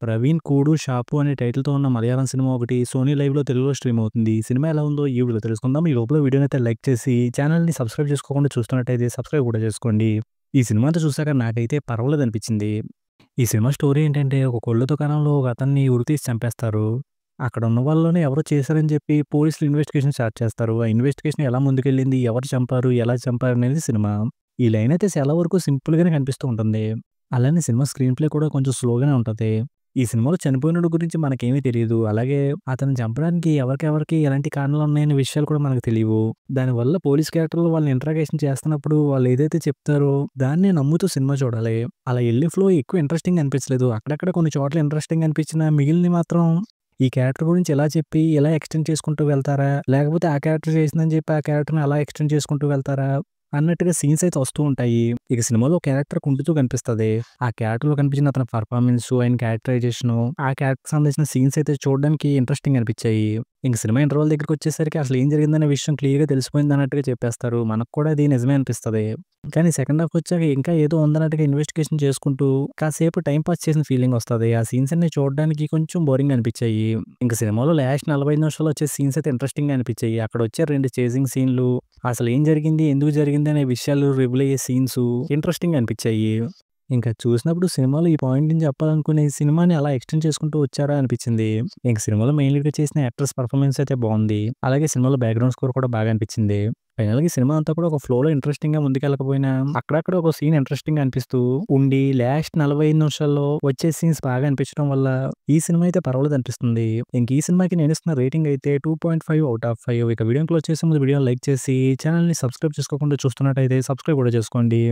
'ప్రవీణ్ కూడు షాపు' అనే టైటిల్‌తో ఉన్న మలయాళం సినిమా ఒకటి సోనీ లైవ్‌లో తెలుగులో స్ట్రీమ్ అవుతుంది. ఈ సినిమా ఎలా ఉందో ఈ వీడియోలో తెలుసుకుందాం. ఈ లోపల వీడియోనైతే లైక్ చేసి ఛానెల్‌ని సబ్స్క్రైబ్ చేసుకోకుండా చూస్తున్నట్టయితే సబ్స్క్రైబ్ కూడా చేసుకోండి. ఈ సినిమా అంతా చూసాక నాకైతే పర్వాలేదనిపించింది. ఈ సినిమా స్టోరీ ఏంటంటే ఒక కోళ్ల దుకాణంలో ఒక అతన్ని ఉరి తీసి చంపేస్తారు. అక్కడ ఉన్న వాళ్ళలోనే ఎవరో చేశారని చెప్పి పోలీసులు ఇన్వెస్టిగేషన్ స్టార్ట్ చేస్తారు. ఆ ఇన్వెస్టిగేషన్ ఎలా ముందుకెళ్ళింది, ఎవరు చంపారు, ఎలా చంపారు అనేది సినిమా. ఈ లైన్ అయితే చాలా వరకు సింపుల్‌గానే కనిపిస్తూ ఉంటుంది. అలానే సినిమా స్క్రీన్ ప్లే కూడా కొంచెం స్లోగానే ఉంటది. ఈ సినిమాలో చనిపోయినోడి గురించి మనకేమీ తెలీదు. అలాగే అతన్ని చంపడానికి ఎవరికెవరికి ఎలాంటి కారణాలున్నాయనే విషయాలు కూడా మనకు తెలీవు. దానివల్ల పోలీస్ క్యారెక్టర్‌లు వాళ్ళని ఇంటరాగేషన్ చేస్తున్నప్పుడు వాళ్ళు ఏదైతే చెప్తారో దాన్నే నమ్ముతూ సినిమా చూడాలి. అలా ఎళ్ళే ఫ్లో ఎక్కువ ఇంట్రెస్టింగ్‌గా అనిపించలేదు. అక్కడక్కడ కొన్ని చోట్ల ఇంట్రెస్టింగ్‌గా అనిపించినా మిగిలినవి మాత్రం ఈ క్యారెక్టర్ గురించి ఇలా చెప్పి ఇలా ఎక్స్‌టెండ్ చేసుకుంటూ వెళ్తారా? లేకపోతే ఆ క్యారెక్టర్ చేసిందని చెప్పి ఆ క్యారెక్టర్‌ని అలా ఎక్స్‌టెండ్ చేసుకుంటూ వెళ్తారా? అన్నట్టుగా సీన్స్ అయితే వస్తూ ఉంటాయి. ఇక సినిమాలో క్యారెక్టర్ కుంటుతూ కనిపిస్తది. ఆ క్యారెక్టర్‌లో కనిపించిన అతని పెర్ఫార్మన్సు, ఆయన క్యారెక్టరైజేషను, ఆ క్యారెక్టర్‌కి సంబంధించిన సీన్స్ అయితే చూడడానికి ఇంట్రెస్టింగ్ అనిపించాయి. ఇంక సినిమా ఇంటర్వల్ దగ్గరికొచ్చేసరికి అసలు ఏం జరిగిందనే విషయం క్లియర్‌గా తెలిసిపోయిందన్నట్టుగా చెప్పేస్తారు. మనకు కూడా అది నిజమే అనిపిస్తది. కానీ సెకండ్ హాఫ్ వచ్చాక ఇంకా ఏదో ఉందన్నట్టుగా ఇన్వెస్టిగేషన్ చేసుకుంటూ కాసేపు టైమ్ పాస్ చేసిన ఫీలింగ్ వస్తది. ఆ సీన్స్ అన్ని చూడడానికి కొంచెం బోరింగ్‌గా అనిపించాయి. ఇంక సినిమాలో లాస్ట్ 45 నిమిషాల్లో వచ్చే సీన్స్ అయితే ఇంట్రెస్టింగ్‌గా అనిపించాయి. అక్కడ వచ్చే 2 చేసింగ్ సీన్‌లు, అసలు ఏం జరిగింది, ఎందుకు జరిగింది అనే విషయాలు రివీల్ అయ్యే సీన్సు ఇంట్రెస్టింగ్‌గా అనిపించాయి. ఇంకా చూసినప్పుడు సినిమాలో ఈ పాయింట్ నుంచి చెప్పాలనుకునే ఈ సినిమాని అలా ఎక్స్‌టెండ్ చేసుకుంటూ వచ్చారా అనిపించింది. ఇంక సినిమాలో మెయిన్ లీడ్‌గా చేసిన యాక్ట్రెస్ పెర్ఫార్మన్స్ అయితే బావుంది. అలాగే సినిమాలో బ్యాక్‌గ్రౌండ్ స్కోర్ కూడా బాగా అనిపించింది. ఫైనల్‌గా ఈ సినిమా అంతా కూడా ఒక ఫ్లోలో ఇంట్రెస్టింగ్‌గా ముందుకెళ్ళకపోయినా అక్కడక్కడ ఒక సీన్ ఇంట్రెస్టింగ్‌గా అనిపిస్తూ ఉండి లాస్ట్ 45 నిమిషాల్లో వచ్చే సీన్స్ బాగా అనిపించడం వల్ల ఈ సినిమా అయితే పర్వాలేదనిపిస్తుంది. ఇంక ఈ సినిమాకి నేను ఇస్తున్న రేటింగ్ అయితే 2.5 ఔట్ ఆఫ్ 5. ఇక వీడియోని క్లోజ్ చేసే ముందు వీడియోని లైక్ చేసి ఛానెల్‌ని సబ్స్క్రైబ్ చేసుకోకుండా చూస్తున్నట్టయితే సబ్స్క్రైబ్ కూడా చేసుకోండి.